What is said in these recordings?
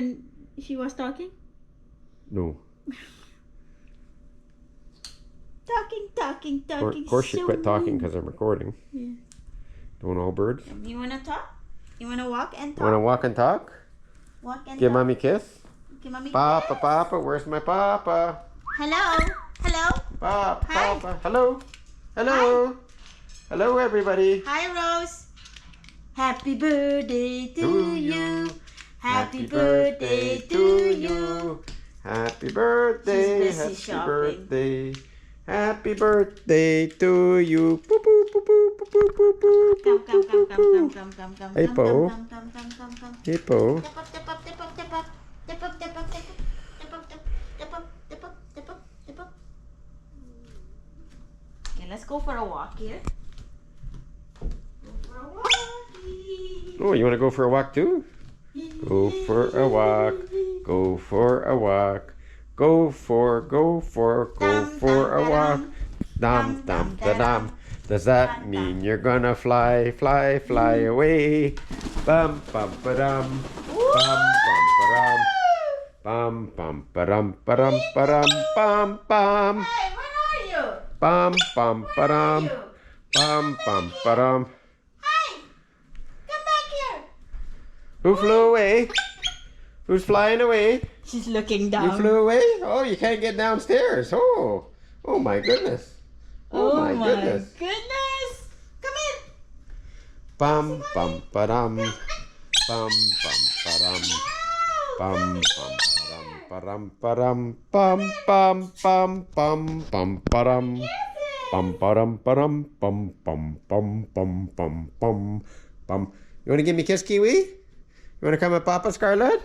when she was talking? No. Talking. Of course she quit talking because I'm recording. Yeah. Don't all birds? You wanna talk? You wanna walk and talk? Wanna walk and talk? Walk and Give talk. mommy a kiss? Give mommy Papa, kiss. Papa, where's my Papa? Hello. Papa, Hi. Papa. Hello. Hello, everybody. Hi, Rose. Happy birthday to you. Happy birthday to you. Happy birthday. She's busy Happy shopping. birthday. Happy birthday to you. Boop, boop, boop, boop, boop, boop, boop, boop, Come. boop. Hey, Po. Come. Hey, Po. Tip up. Tip up. Okay, let's go for a walk here. Go for a walkie. Oh, you want to go for a walk too? Go for a walk. Go for a walk. Go for a walk. Dum dum da dum. Does that mean you're gonna fly away? Bum bum ba dum. Bum bum ba dum. Bum bum ba dum bum. Hey, where are you? Bum bum ba dum. Bum bum ba dum. Hi! Come back here! Who flew away? Who's flying away? She's looking You down. flew away? Oh, you can't get downstairs. Oh my goodness. Oh my goodness. Come in! Bum bum ba dum. Bum bum ba dum. Bum bum ba dum ba dum bum ba dum. Bum ba dum bum bum. You wanna give me a kiss, Kiwi? You wanna come with Papa, Scarlett?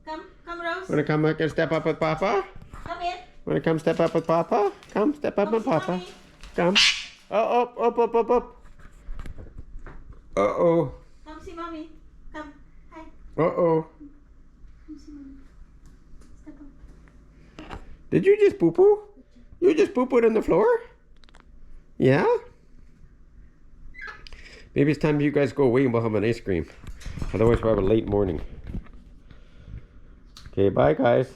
Come, Rose. Wanna come and step up with Papa? Come in. Wanna come step up with Papa? Come step up with Papa. Mommy. Come. Oh, up. Uh-oh. Come see mommy. Come. Hi. Uh-oh. Come see mommy. Step up. Did you just poo-poo? You just poo-pooed on the floor? Yeah? Maybe it's time you guys go away and we'll have an ice cream. Otherwise we'll have a late morning. Okay, bye guys.